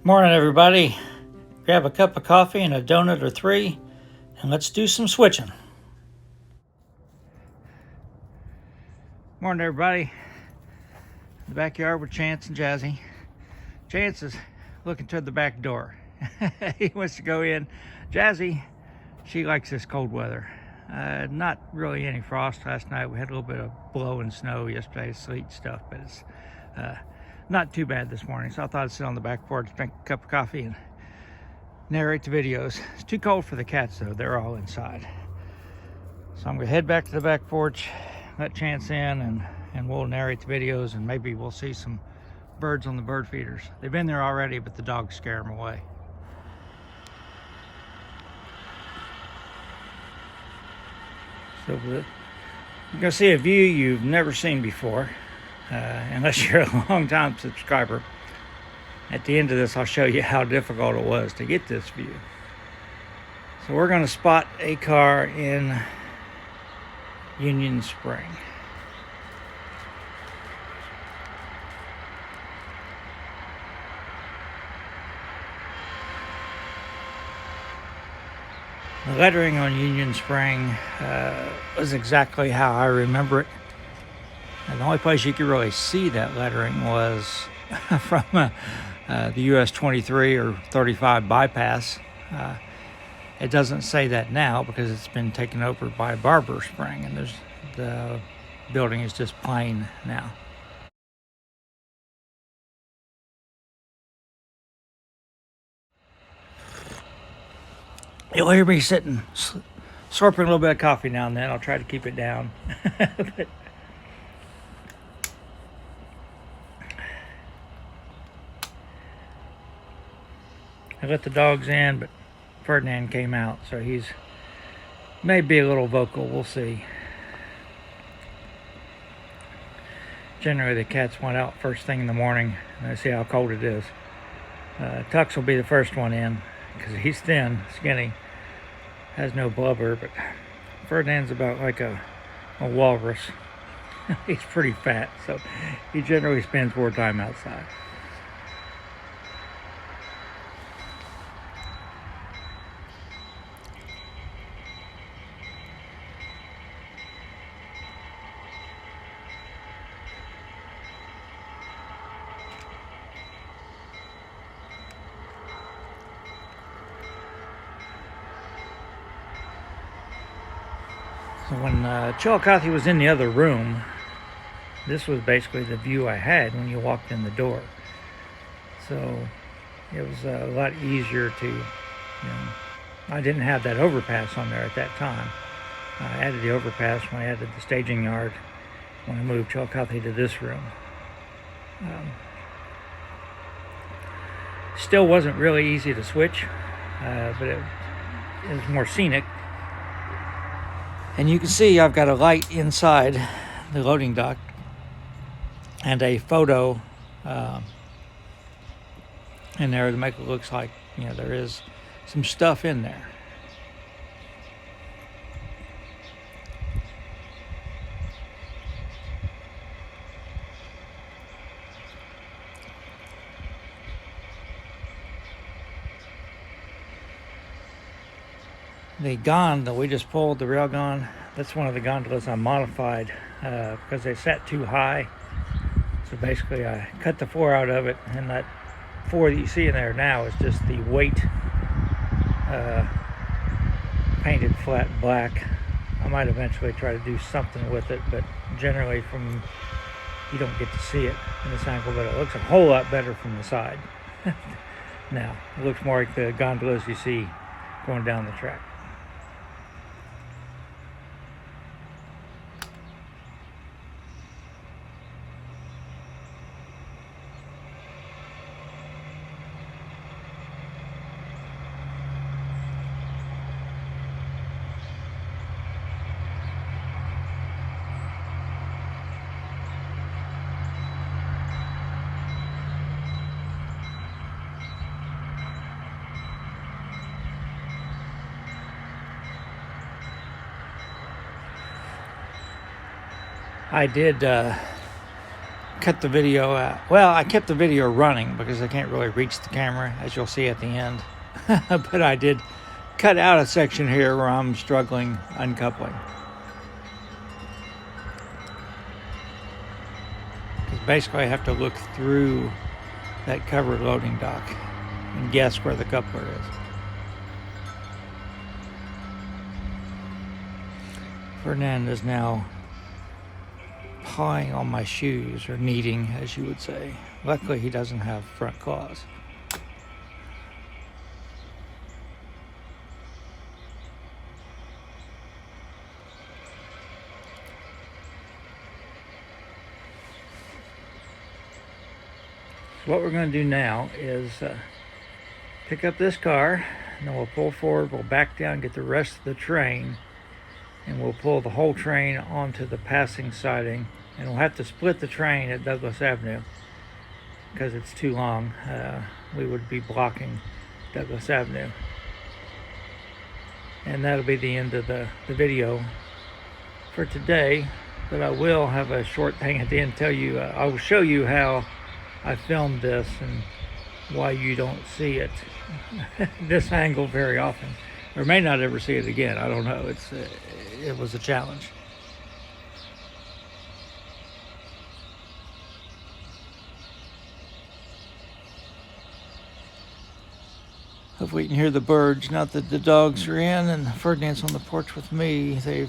Morning, everybody. Grab a cup of coffee and a donut or three, and let's do some switching. Morning, everybody. In the backyard with Chance and Jazzy. Chance is looking toward the back door. He wants to go in. Jazzy, she likes this cold weather. Not really any frost last night. We had a little bit of blowing snow yesterday, sleet stuff, but it's not too bad this morning. So I thought I'd sit on the back porch, drink a cup of coffee, and narrate the videos. It's too cold for the cats, though. They're all inside. So I'm going to head back to the back porch, let Chance in, and we'll narrate the videos, and maybe we'll see some birds on the bird feeders. They've been there already, but the dogs scare them away. So you're going to see a view you've never seen before, unless you're a long-time subscriber. At the end of this, I'll show you how difficult it was to get this view. So we're going to spot a car in Union Spring. The lettering on Union Spring was exactly how I remember it. And the only place you could really see that lettering was from the US 23 or 35 bypass. It doesn't say that now because it's been taken over by Barber Spring, and the building is just plain now. You'll hear me sitting, slurping a little bit of coffee now and then. I'll try to keep it down. But I let the dogs in, but Ferdinand came out, so he's maybe a little vocal. We'll see. Generally, the cats want out first thing in the morning, and I see how cold it is. Tux will be the first one in because he's thin, skinny, has no blubber, but Ferdinand's about like a walrus. He's pretty fat, so he generally spends more time outside. So when Chillicothe was in the other room, this was basically the view I had when you walked in the door. So it was a lot easier to, I didn't have that overpass on there at that time. I added the overpass when I added the staging yard when I moved Chillicothe to this room. Still wasn't really easy to switch, but it was more scenic. And you can see I've got a light inside the loading dock and a photo in there to make it look like, there is some stuff in there. The gondola we just pulled, the rail gon, that's one of the gondolas I modified because they sat too high. So basically I cut the floor out of it, and that floor that you see in there now is just the weight painted flat black. I might eventually try to do something with it, but generally you don't get to see it in this angle, but it looks a whole lot better from the side. Now, it looks more like the gondolas you see going down the track. I did cut the video out. Well, I kept the video running because I can't really reach the camera, as you'll see at the end. But I did cut out a section here where I'm struggling uncoupling. Because basically I have to look through that covered loading dock and guess where the coupler is. Ferdinand is now pawing on my shoes, or kneading, as you would say. Luckily, he doesn't have front claws. What we're going to do now is pick up this car, and then we'll pull forward, we'll back down, get the rest of the train, and we'll pull the whole train onto the passing siding, and we'll have to split the train at Douglas Avenue because it's too long. We would be blocking Douglas Avenue. And that'll be the end of the video for today, but I will have a short thing at the end, tell you, I will show you how I filmed this and why you don't see it this angle very often, or may not ever see it again. I don't know. It was a challenge. Hopefully you can hear the birds. Not that the dogs are in and Ferdinand's on the porch with me. They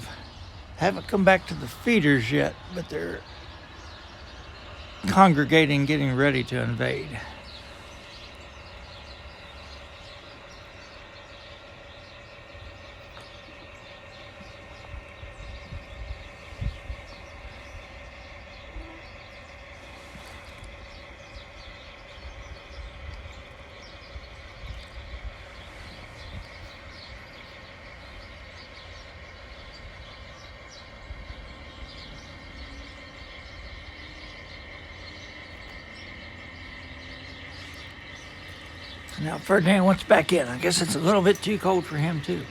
haven't come back to the feeders yet, but they're congregating, getting ready to invade. Now Ferdinand wants back in. I guess it's a little bit too cold for him too.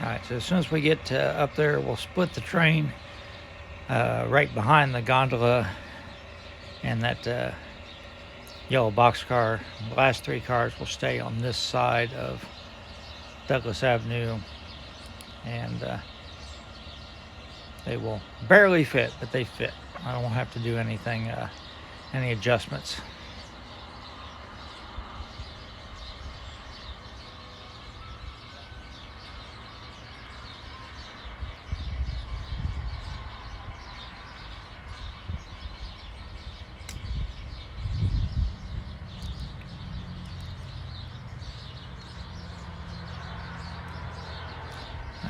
Alright, so as soon as we get up there, we'll split the train right behind the gondola and that yellow boxcar. The last three cars will stay on this side of Douglas Avenue, and they will barely fit, but they fit. I don't have to do anything, any adjustments.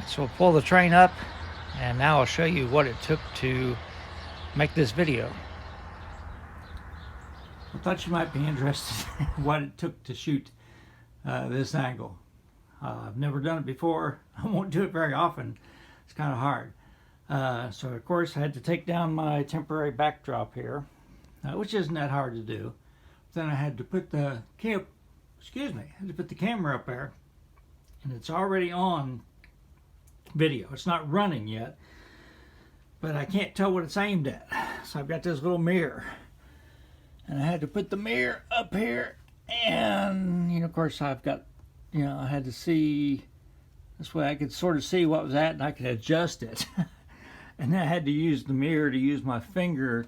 So we'll pull the train up, and now I'll show you what it took to make this video. I thought you might be interested in what it took to shoot this angle. I've never done it before. I won't do it very often. It's kind of hard. So of course I had to take down my temporary backdrop here, which isn't that hard to do. Then I had to put the camera up there, and it's already on video. It's not running yet, but I can't tell what it's aimed at. So I've got this little mirror, And I had to put the mirror up here, and of course I've got, I had to see, this way I could sort of see what was at and I could adjust it. And then I had to use the mirror to use my finger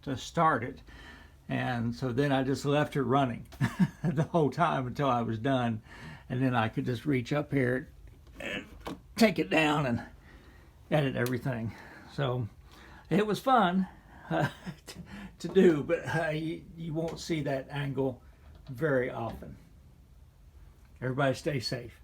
to start it. And so then I just left it running the whole time until I was done. And then I could just reach up here and take it down and edit everything. So it was fun to do, but you won't see that angle very often. Everybody stay safe.